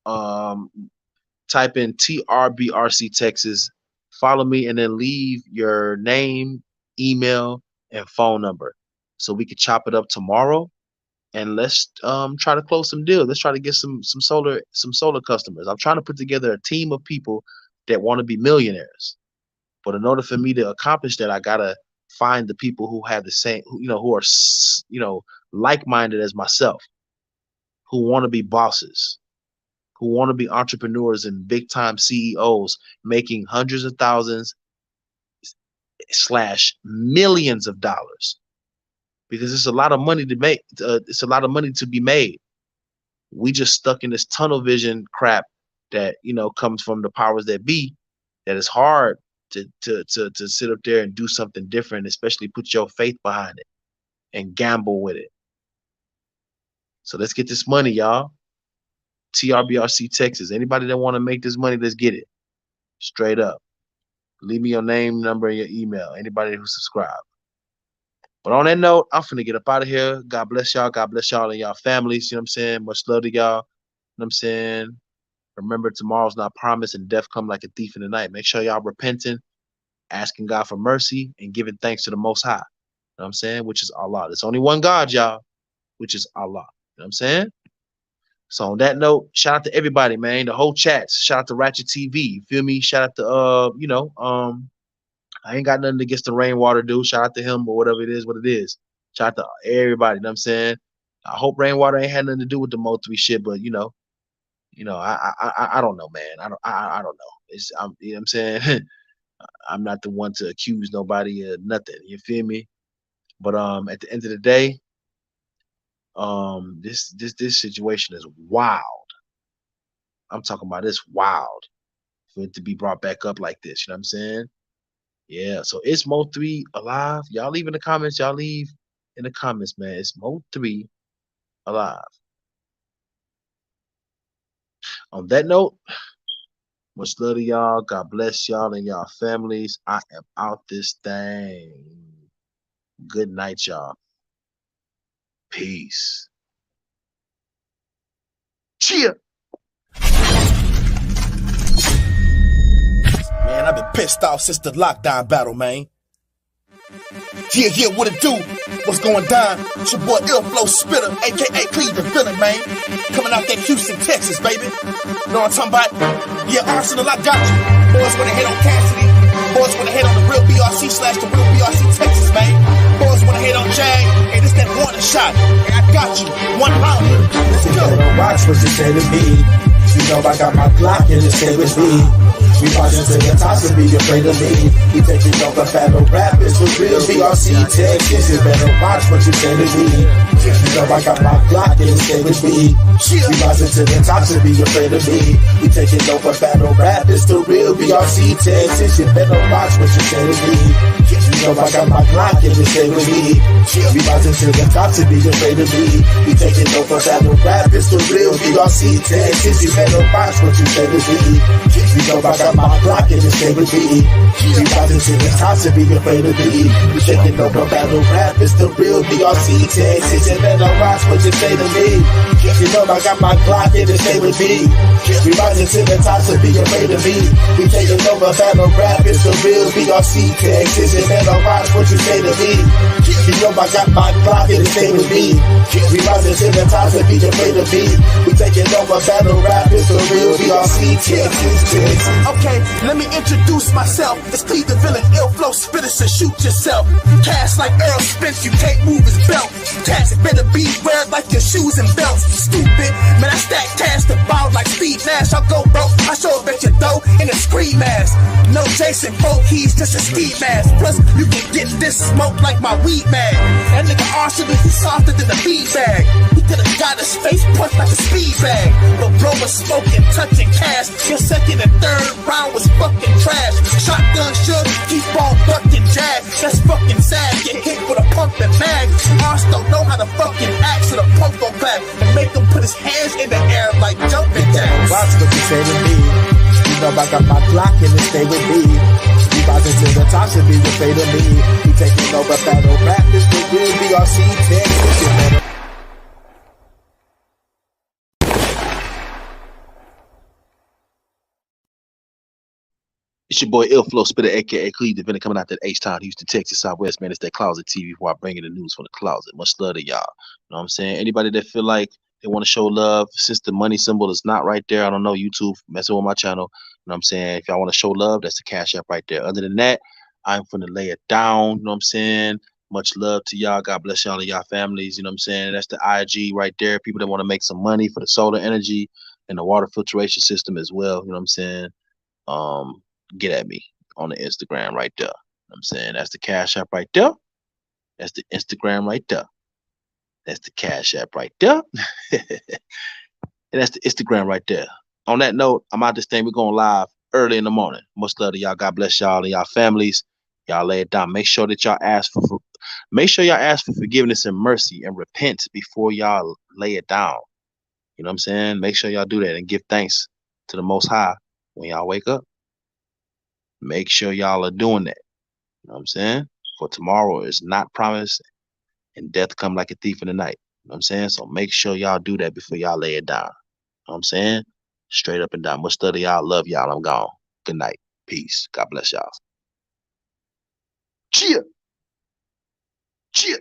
Type in TRBRC Texas. Follow me and then leave your name, email, and phone number so we can chop it up tomorrow. And let's try to close some deals. Let's try to get some solar customers. I'm trying to put together a team of people that want to be millionaires. But in order for me to accomplish that, I gotta find the people who have the same, who are like-minded as myself, who want to be bosses, who want to be entrepreneurs and big-time CEOs making hundreds of thousands / millions of dollars. Because it's a lot of money to make. It's a lot of money to be made. We just stuck in this tunnel vision crap that comes from the powers that be. That is hard to sit up there and do something different, especially put your faith behind it and gamble with it. So let's get this money, y'all. TRBRC Texas. Anybody that want to make this money, let's get it. Straight up. Leave me your name, number, and your email. Anybody who subscribe. But on that note, I'm finna get up out of here. God bless y'all. God bless y'all and y'all families. You know what I'm saying? Much love to y'all. You know what I'm saying? Remember, tomorrow's not promised and death come like a thief in the night. Make sure y'all repenting, asking God for mercy, and giving thanks to the Most High. You know what I'm saying? Which is Allah. There's only one God, y'all, which is Allah. You know what I'm saying? So on that note, shout out to everybody, man. The whole chats. Shout out to Ratchet TV. You feel me? Shout out to I ain't got nothing against the RainWater dude. Shout out to him or whatever it is, what it is. Shout out to everybody, you know what I'm saying? I hope RainWater ain't had nothing to do with the Mo3 shit, but I don't know, man. I don't know. You know what I'm saying? I'm not the one to accuse nobody of nothing. You feel me? But at the end of the day, this situation is wild. I'm talking about it's wild for it to be brought back up like this. You know what I'm saying? Yeah, so it's Mo3 alive. Y'all leave in the comments. Y'all leave in the comments, man. It's Mo3 alive. On that note, much love to y'all. God bless y'all and y'all families. I am out this thing. Good night, y'all. Peace. Cheer. Man, I've been pissed off since the lockdown battle, man. Yeah, what it do? What's going down? It's your boy Errol Spitter, a.k.a. Cleveland Villain, man. Coming out that Houston, Texas, baby. You know what I'm talking about? Yeah, Arsenal, I got you. Boys wanna hate on Cassidy. Boys wanna hate on the real BRC / the real BRC Texas, man. Boys wanna hate on Jag. Hey, this that warning shot. Hey, I got you. One round. Let's go. Watch what you say to me. You know I got my Glock and it stay with me. We marching to the top, so be afraid of me. We taking over battle rap, it's for real. BRC Texas, you better watch what you say to me. You know I got my Glock and it stay with me. We marching to the top, so be afraid of me. We taking over battle rap, it's the real BRC Texas. You better watch what you say to me. You know I got my Glock and it stay with me. We marching to the top, so be afraid of me. We taking over battle rap, it's the real BRC Texas. You better watch what you say to me. You know I got my Glock and it stay with me. We rising to the top, so be afraid of me. We taking over battle rap, it's the real BRC Texas. You better watch what you say to me. You know I got my Glock and it stay with me. We rising to the top, so be afraid of me. We taking over battle rap, it's the real BRC Texas. You better watch what you say to me. You know I got my Glock and it stay with me. We rising to the top, so be afraid of me. We taking over battle rap, it's the real BRC Texas. Okay, let me introduce myself. It's Cleve the Villain, ill flow spitter, so shoot yourself. Cast like Errol Spence, you can't move his belt. Tax better be wear like your shoes and belts. Stupid, man, I stack cash to bow like Steve Nash. I'll go broke, I show up at your dough in a scream mask. No Jason, 4 keys, just a ski mask. Plus, you can get this smoke like my weed mag. That nigga Arsenal, he's softer than a beat bag. He to the guy that's face punched like a speed bag. But bro was smoking, touching cash. Your second and third round was fucking trash. Shotgun shook, keep on ducking jag. That's fucking sad. Get hit with a pump and mag. Arse don't know how to fucking act, so the pump gon' clap and make him put his hands in the air like jumping jacks. Watch what you say to me. You know I got my Glock and it stay with me. We rising to the top, should be afraid of me. We taking over battle rap. This the real BRC Texas. You better. It's your boy Flow Spitter, aka Cleve Defender, coming out that H-Town, Houston, Texas, Southwest, man. It's that Closet TV where I bring you the news from the closet. Much love to y'all. You know what I'm saying? Anybody that feel like they want to show love, since the money symbol is not right there, I don't know, YouTube, messing with my channel. You know what I'm saying? If y'all want to show love, that's the Cash App right there. Other than that, I'm finna lay it down. You know what I'm saying? Much love to y'all. God bless y'all and y'all families. You know what I'm saying? That's the IG right there. People that want to make some money for the solar energy and the water filtration system as well. You know what I'm saying? Get at me on the Instagram right there. You know what I'm saying? That's the Cash App right there. That's the Instagram right there. That's the Cash App right there. And that's the Instagram right there. On that note, I'm out this thing. We're going live early in the morning. Much love to y'all. God bless y'all and y'all families. Y'all lay it down. Make sure that y'all ask for forgiveness and mercy and repent before y'all lay it down. You know what I'm saying? Make sure y'all do that and give thanks to the Most High when y'all wake up. Make sure y'all are doing that. You know what I'm saying? For tomorrow is not promised and death come like a thief in the night. You know what I'm saying? So make sure y'all do that before y'all lay it down. You know what I'm saying? Straight up and down. Much love to y'all. Love y'all. I'm gone. Good night. Peace. God bless y'all. Cheer. Cheer.